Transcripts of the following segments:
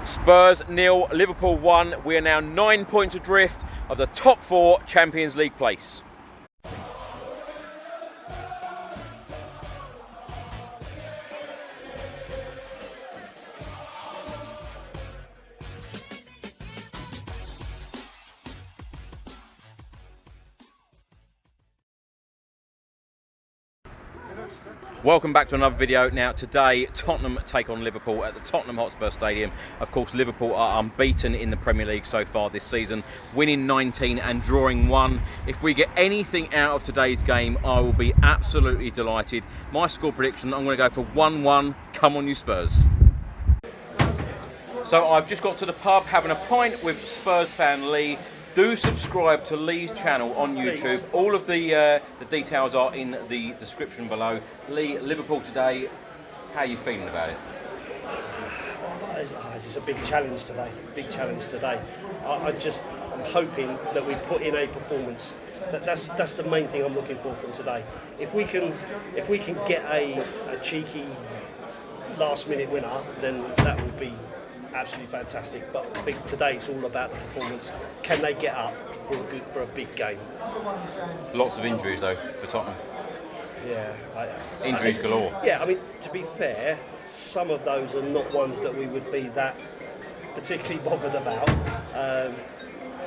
Spurs 0, Liverpool 1. We are now 9 points adrift of the top 4 Champions League place. Welcome back to another video. Now today Tottenham take on Liverpool at the Tottenham Hotspur Stadium. Of course Liverpool are unbeaten in the Premier League so far this season, winning 19 and drawing 1. If we get anything out of today's game I will be absolutely delighted. My score prediction, I'm going to go for 1-1. Come on you Spurs. So I've just got to the pub having a pint with Spurs fan Lee. Do subscribe to Lee's channel on YouTube. All of the details are in the description below. Lee, Liverpool today, how are you feeling about it? It's a big challenge today. I'm hoping that we put in a performance. That's the main thing I'm looking for from today. If we can get a cheeky last minute winner, then that will be absolutely fantastic. But I think today it's all about the performance. Can they get up for a big game? Lots of injuries though for Tottenham. Yeah. Injuries galore. Yeah, I mean, to be fair, some of those are not ones that we would be that particularly bothered about.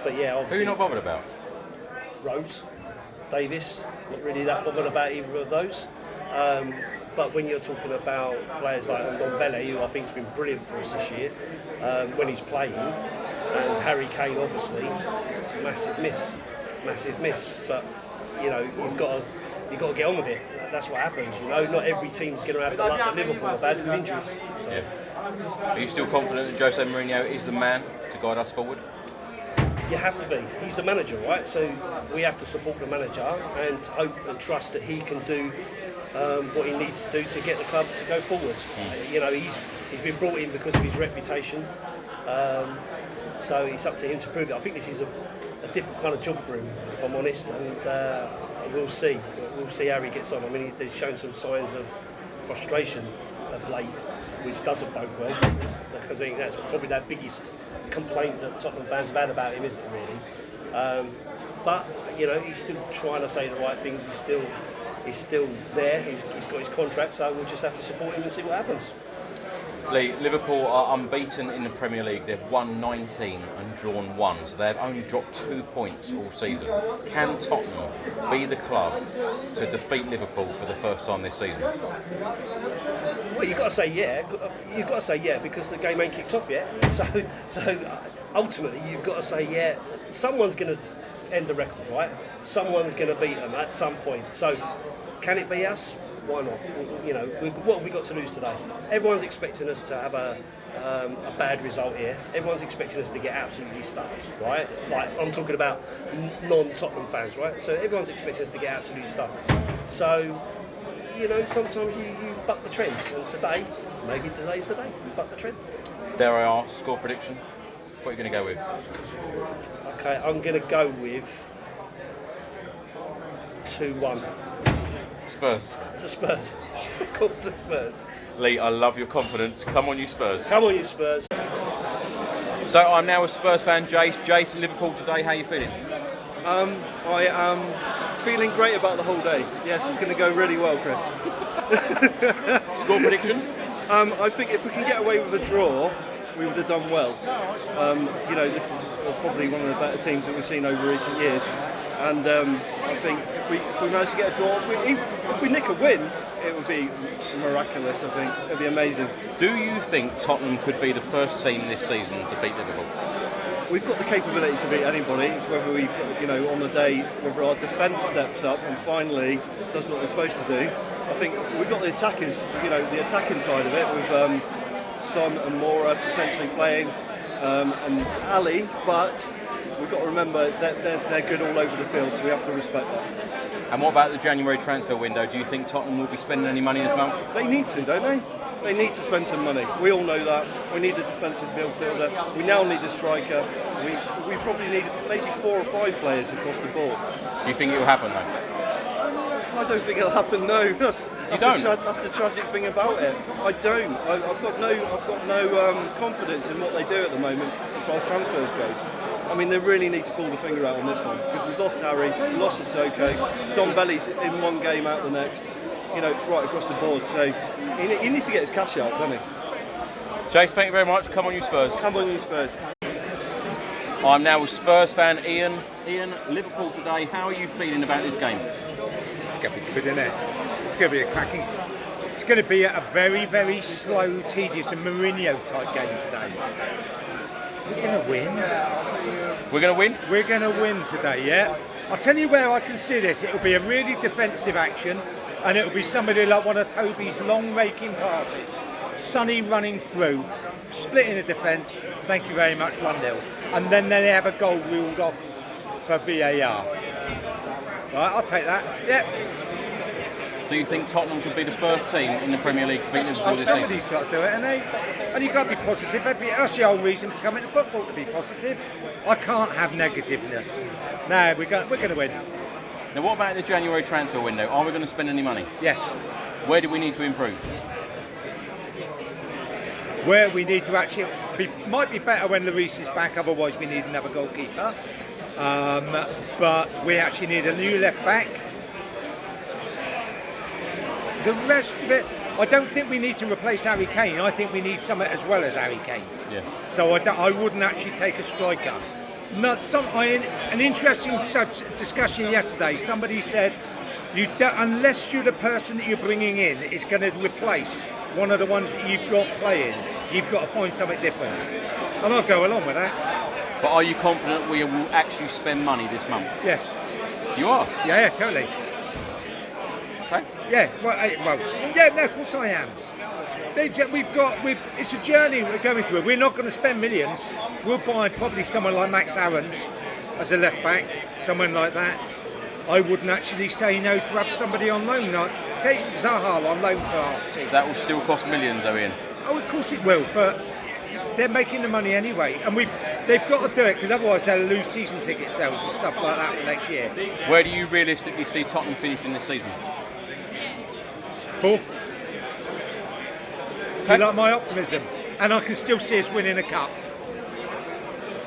But yeah, obviously. Who are you not bothered about? Rose, Davis, not really that bothered about either of those. But when you're talking about players like Ndombele, who I think has been brilliant for us this year, when he's playing, and Harry Kane obviously, massive miss. But you know, you've got to get on with it. That's what happens. You know, not every team's going to have the luck that Liverpool have had with injuries. So. Yeah. Are you still confident that Jose Mourinho is the man to guide us forward? You have to be. He's the manager, right? So we have to support the manager and hope and trust that he can do what he needs to do to get the club to go forwards. You know, he's been brought in because of his reputation, so it's up to him to prove it. I think this is a different kind of job for him, if I'm honest, and we'll see how he gets on. I mean, he's shown some signs of frustration of late, which doesn't bode well, because I think that's probably the biggest complaint that Tottenham fans have had about him, isn't it, really? But you know, he's still trying to say the right things. He's still there. He's got his contract, so we'll just have to support him and see what happens. Lee, Liverpool are unbeaten in the Premier League. They've won 19 and drawn 1, so they've only dropped 2 points all season. Can Tottenham be the club to defeat Liverpool for the first time this season? Well, you've got to say yeah. You've got to say yeah because the game ain't kicked off yet. So ultimately, you've got to say yeah. Someone's going to end the record, right? Someone's going to beat them at some point. So, can it be us? Why not? You know, what have we got to lose today? Everyone's expecting us to have a bad result here. Everyone's expecting us to get absolutely stuffed, right? Like, I'm talking about non-Tottenham fans, right? So everyone's expecting us to get absolutely stuffed. So, you know, sometimes you buck the trend. And today, maybe today's the day, we buck the trend. There I are, score prediction. What are you going to go with? Okay, I'm going to go with 2-1. Spurs. To Spurs. Of course, to Spurs. Lee, I love your confidence. Come on, you Spurs. Come on, you Spurs. So I'm now with Spurs fan Jace. Jace, Liverpool today, how are you feeling? I am feeling great about the whole day. Yes, it's going to go really well, Chris. Score prediction? I think if we can get away with a draw, we would have done well. You know, this is probably one of the better teams that we've seen over recent years, and I think if we manage to get a draw, if we nick a win, it would be miraculous. I think it'd be amazing. Do you think Tottenham could be the first team this season to beat Liverpool? We've got the capability to beat anybody. It's whether we, you know, on the day, whether our defence steps up and finally does what they're supposed to do. I think we've got the attackers, you know, the attacking side of it with Son and Mora potentially playing, and Ali, but we've got to remember that they're good all over the field, so we have to respect that. And what about the January transfer window? Do you think Tottenham will be spending any money this month? They need to, don't they? They need to spend some money. We all know that. We need a defensive midfielder. We now need a striker. We probably need maybe 4 or 5 players across the board. Do you think it will happen though? I don't think it'll happen. No, that's the tragic thing about it. I don't. I've got no confidence in what they do at the moment as far as transfers goes. I mean, they really need to pull the finger out on this one because we've lost Harry, we lost Sissoko, Don Belly's in one game out the next. You know, it's right across the board. So he needs to get his cash out, doesn't he? Jace, thank you very much. Come on, you Spurs. Come on, you Spurs. I'm now with Spurs fan Ian. Ian, Liverpool today. How are you feeling about this game? It's going to be good, isn't it? It's going to be a cracking. It's going to be a very, very slow, tedious, and Mourinho type game today. We're going to win. We're going to win? We're going to win today, yeah. I'll tell you where I can see this. It'll be a really defensive action, and it'll be somebody like one of Toby's long raking passes. Sonny running through, splitting the defence. Thank you very much, 1-0. And then they have a goal ruled off for VAR. Right, I'll take that. Yep. So you think Tottenham could be the first team in the Premier League to beat Liverpool this season? Somebody's got to do it, and you've got to be positive. That's the whole reason for coming to football, to be positive. I can't have negativeness. No, we're going to win. Now, what about the January transfer window? Are we going to spend any money? Yes. Where do we need to improve? Where we need to actually might be better when Lloris is back. Otherwise, we need another goalkeeper. But we actually need a new left back. The rest of it, I don't think we need to replace Harry Kane. I think we need someone as well as Harry Kane. Yeah. So I wouldn't actually take a striker. An interesting discussion yesterday. Somebody said, unless you're the person that you're bringing in is going to replace one of the ones that you've got playing, you've got to find something different. And I'll go along with that. But are you confident we will actually spend money this month? Yes. You are? Yeah, totally. Okay. Yeah, no, of course I am. It's a journey we're going through. We're not going to spend millions. We'll buy probably someone like Max Aarons as a left back, someone like that. I wouldn't actually say no to have somebody on loan, like take Zaha on loan for half season. That will still cost millions, though, Ian. Oh, of course it will, but they're making the money anyway, and they've got to do it because otherwise they'll lose season ticket sales and stuff like that for next year. Where do you realistically see Tottenham finishing this season? 4th. Do you like my optimism? And I can still see us winning a cup.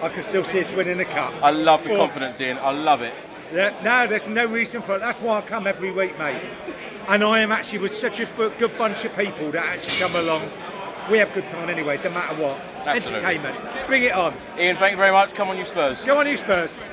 I love the confidence, Ian. I love it. Yeah, no, there's no reason for it. That's why I come every week, mate. And I am actually with such a good bunch of people that actually come along. We have good time anyway, no matter what. Absolutely. Entertainment. Bring it on. Ian, thank you very much. Come on, you Spurs. Go on, you Spurs.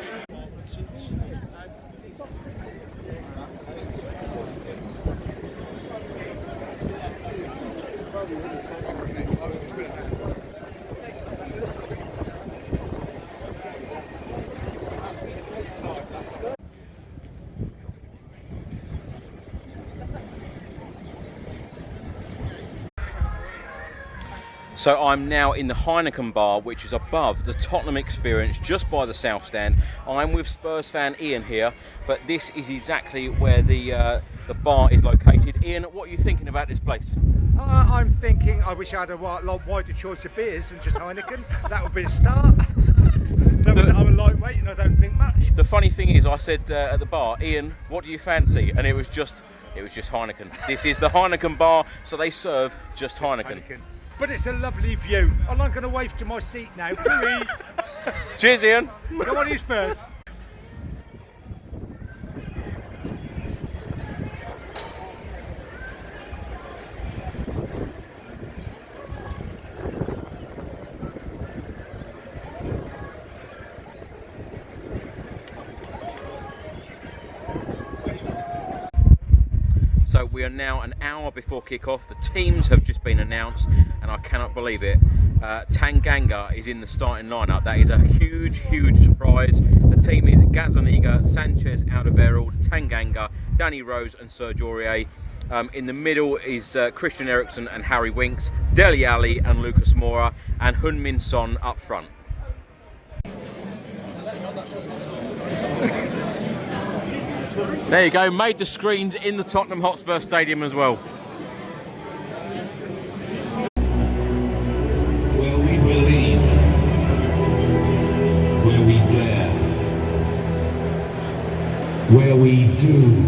So I'm now in the Heineken Bar, which is above the Tottenham Experience, just by the South Stand. I'm with Spurs fan Ian here, but this is exactly where the bar is located. Ian, what are you thinking about this place? I'm thinking I wish I had a lot wider choice of beers than just Heineken. That would be a start. I'm a lightweight and I don't drink much. The funny thing is, I said at the bar, Ian, what do you fancy? And it was just Heineken. This is the Heineken Bar, so they serve just Heineken. But it's a lovely view. I'm not going to wave to my seat now. Cheers, Ian. Come on, you Spurs. So we are now an hour before kick-off. The teams have just been announced, and I cannot believe it. Tanganga is in the starting lineup. That is a huge, huge surprise. The team is Gazzaniga, Sanchez, Alderweireld, Tanganga, Danny Rose, and Serge Aurier. In the middle is Christian Eriksen and Harry Winks, Dele Alli and Lucas Moura, and Heung-min Son up front. There you go, made the screens in the Tottenham Hotspur Stadium as well. Where we believe, where we dare, where we do.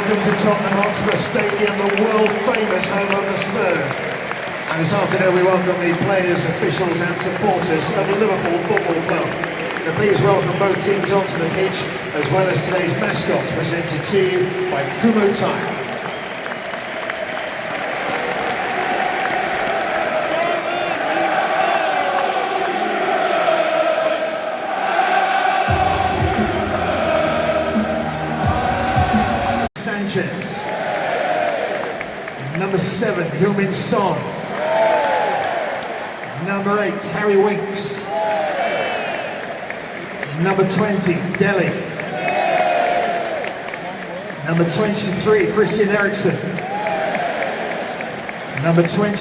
welcome to Tottenham Hotspur Stadium, the world-famous home of the Spurs. And this afternoon we welcome the players, officials and supporters of the Liverpool Football Club. Now please welcome both teams onto the pitch, as well as today's mascots presented to you by Kumu Time. Number 7, Heung-min Son. Number 8, Harry Winks. Number 20, Dele. Number 23, Christian Eriksen. Number 20.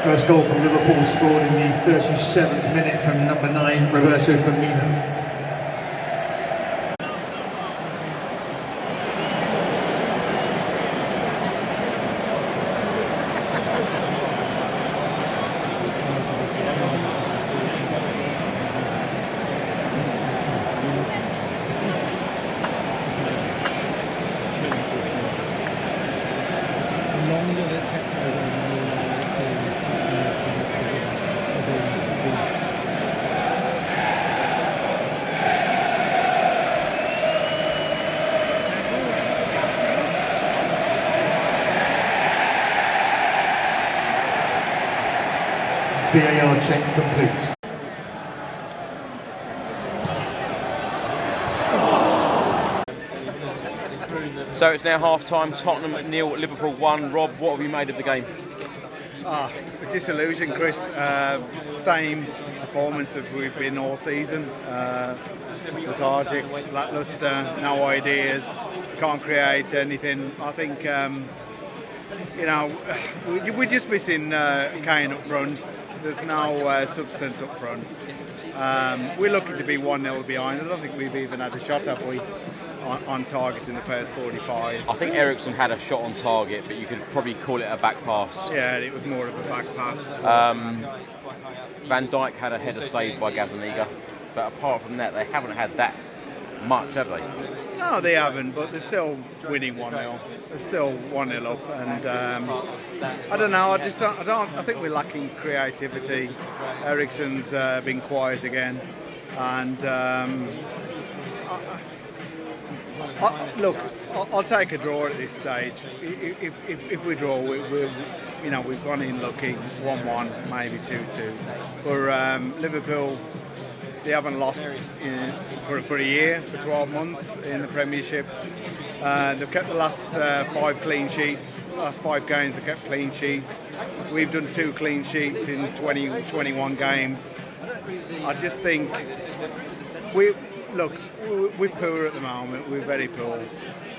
First goal for Liverpool scored in the 37th minute from number 9, Roberto Firmino. VAR check complete. So it's now half-time, Tottenham 0, Liverpool 1. Rob, what have you made of the game? A disillusion, Chris. Same performance as we've been all season. Lethargic, lacklustre, no ideas, can't create anything. I think, we're just missing Kane up front. There's no substance up front. We're looking to be 1-0 behind. I don't think we've even had a shot, have we, on target in the first 45. I think Eriksen had a shot on target, but you could probably call it a back pass. Yeah, it was more of a back pass. Van Dijk had a header saved by Gazzaniga, but apart from that, they haven't had that much, have they? No, they haven't, but they're still winning 1-0. They're still 1-0 up, and I don't know. I think we're lacking creativity. Eriksen's been quiet again, and look, I'll take a draw at this stage. If we draw, we've gone in looking 1-1, maybe 2-2. For Liverpool, they haven't lost for a year, for 12 months in the Premiership. They've kept the last 5 clean sheets. Last 5 games they've kept clean sheets. We've done 2 clean sheets in 21 games. I just think we're poor at the moment. We're very poor,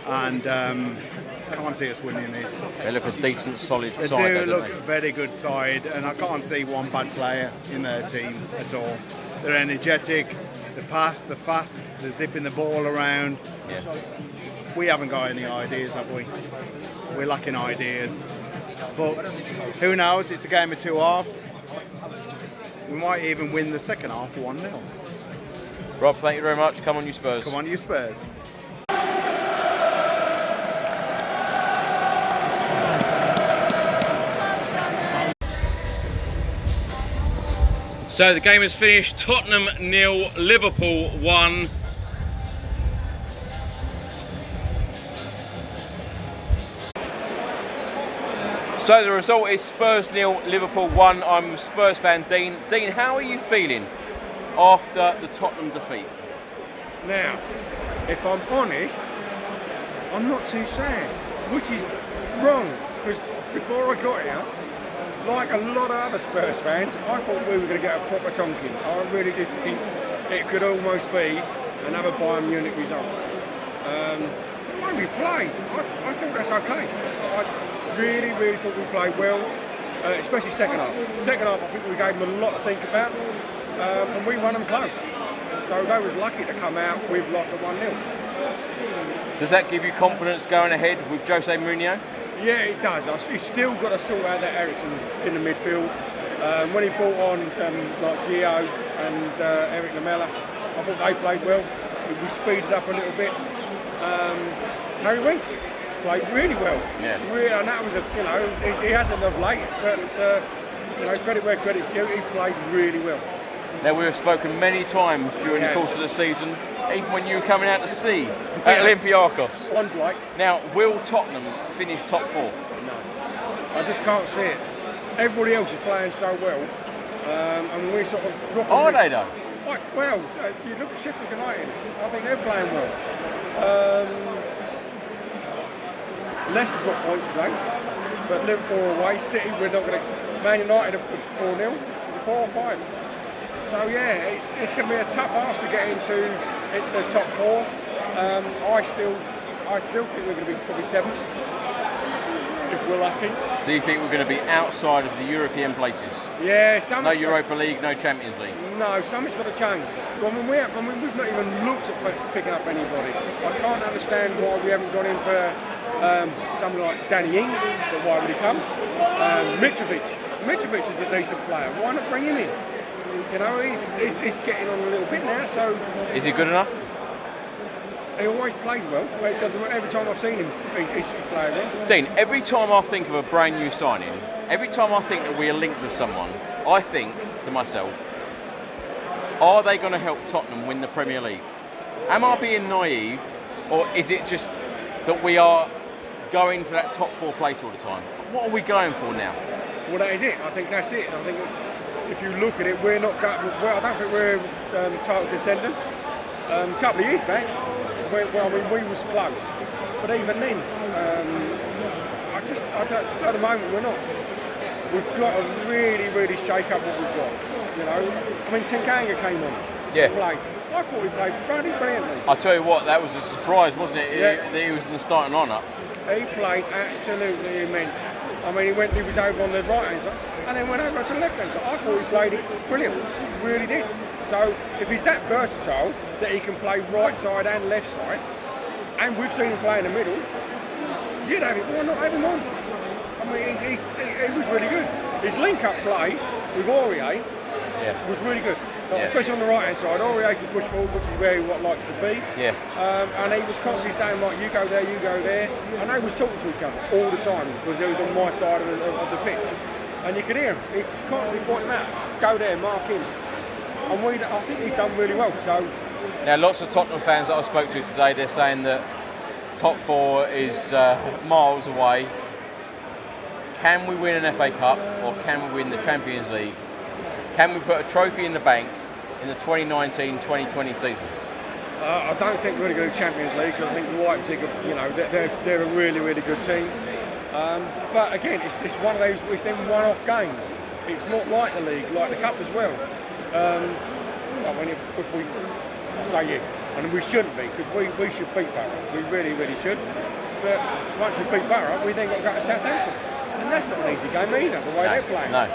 and can't see us winning this. They look a decent, solid they side. They do look a very good side, and I can't see one bad player in their team at all. They're energetic, they pass, they're fast, they're zipping the ball around. Yeah. We haven't got any ideas, have we? We're lacking ideas. But who knows? It's a game of 2 halves. We might even win the second half 1-0. Rob, thank you very much. Come on, you Spurs. Come on, you Spurs. So the game is finished. Tottenham 0, Liverpool 1. So the result is Spurs 0, Liverpool 1. I'm Spurs fan Dean. Dean, how are you feeling after the Tottenham defeat? Now, if I'm honest, I'm not too sad, which is wrong, because before I got here, like a lot of other Spurs fans, I thought we were going to get a proper tonking. I really did think it could almost be another Bayern Munich result. The way we played, I thought that's okay. I really thought we played well, especially second half. Second half, I think we gave them a lot to think about, and we won them close. So they was lucky to come out with like a 1-0. Does that give you confidence going ahead with Jose Mourinho? Yeah, it does. He's still got to sort out that Eriksen in the midfield. When he brought on like Gio and Eric Lamela, I thought they played well. We speeded up a little bit. Harry Winks played really well. Yeah. Really, and that was he hasn't of late, but credit where credit's due. He played really well. Now, we have spoken many times during the course of the season, even when you were coming out to sea at Olympiacos. Now, will Tottenham finish top 4? No, I just can't see it. Everybody else is playing so well, and we're sort of dropping. Are they though? Well, you look at Sheffield United. I think they're playing well. Leicester dropped points today, but Liverpool away. City, we're not going to. Man United are 4-0, 4 or 5. So yeah, it's going to be a tough ask to get into the top 4. I still think we're going to be probably 7th if we're lucky. So you think we're going to be outside of the European places? Yeah, no Europa League, no Champions League. No, something's got to change. We've not even looked at picking up anybody. I can't understand why we haven't gone in for someone like Danny Ings, but why would he come? Mitrovic is a decent player. Why not bring him in? You know, he's getting on a little bit now, so... Is he good enough? He always plays well. Every time I've seen him, he's playing well. Dean, every time I think of a brand new signing, every time I think that we are linked with someone, I think to myself, are they going to help Tottenham win the Premier League? Am I being naive, or is it just that we are going for that top 4 place all the time? What are we going for now? Well, that is it. I think that's it. I think if you look at it, we're not. Well, I don't think we're title contenders. A couple of years back, we was close, but even then, at the moment we're not. We've got to really shake up what we've got. You know, I mean, Tanganga came on. Yeah. Played. I thought we played brilliantly. I tell you what, that was a surprise, wasn't it? Yeah. He was in the starting lineup. He played absolutely immense. I mean, he was over on the right hand side, and then went over to the left hand side. I thought he played it brilliant. He really did. So if he's that versatile that he can play right side and left side, and we've seen him play in the middle, you'd have it. Why not have him on? I mean, he was really good. His link-up play with Aurier was really good. Especially on the right hand side, Aurier can push forward, which is where he likes to be. Yeah. And he was constantly saying, like, you go there, you go there. And they was talking to each other all the time because he was on my side of the pitch. And you could hear him. He constantly pointing him out. Just go there, mark him. And I think he's done really well. So now, lots of Tottenham fans that I spoke to today, they're saying that top 4 is miles away. Can we win an FA Cup or can we win the Champions League? Can we put a trophy in the bank in the 2019-2020 season? I don't think we're going to go to Champions League because I think Leipzig, they're a really good team. But again, it's one of those. It's them one-off games. It's not like the league, like the cup as well. I mean, if we, I say if, and we shouldn't be because we should beat Borough. We really should. But once we beat Borough, we then got to go to Southampton, and that's not an easy game either. The way they're playing. No.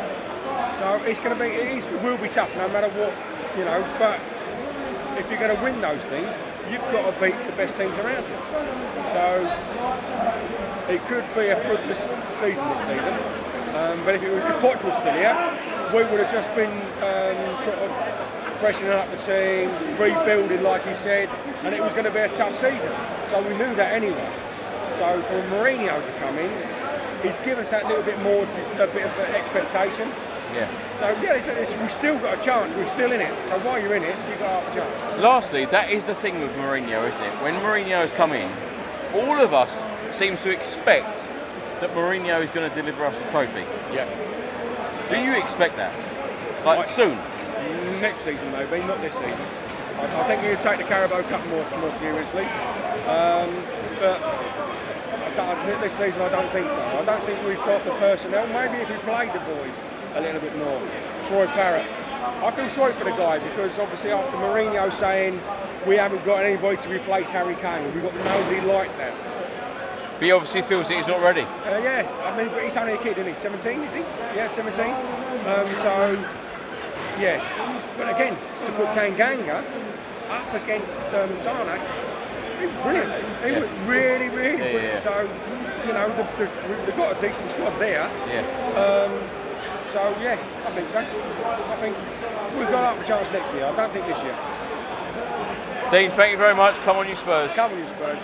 So it's going to be, it will be tough no matter what, you know. But if you're going to win those things, you've got to beat the best teams around you. So it could be a fruitless season this season. But if Poch was still here, we would have just been sort of freshening up the team, rebuilding, like he said, and it was going to be a tough season. So we knew that anyway. So for Mourinho to come in, he's given us that little bit more, a bit of expectation. Yeah. So yeah, we've still got a chance. We're still in it. So while you're in it, you've got half a chance. Lastly, that is the thing with Mourinho, isn't it? When Mourinho has come in, all of us seems to expect that Mourinho is going to deliver us a trophy. Yeah. Do you expect that? Like soon? Next season maybe, not this season. I think you take the Carabao Cup more seriously. But this season I don't think so. I don't think we've got the personnel. Maybe if we played the boys a little bit more. Troy Parrott. I feel sorry for the guy because obviously after Mourinho saying we haven't got anybody to replace Harry Kane, we've got nobody like that. But he obviously feels that he's not ready. Yeah, I mean, but he's only a kid, isn't he? 17, is he? Yeah, 17. So, yeah. But again, to put Tanganga up against Sane, he was brilliant. He was really, really brilliant. Yeah. So, you know, they've got a decent squad there. Yeah. So, yeah, I think so. I think we've got up a chance next year. I don't think this year. Dean, thank you very much. Come on, you Spurs. Come on, you Spurs.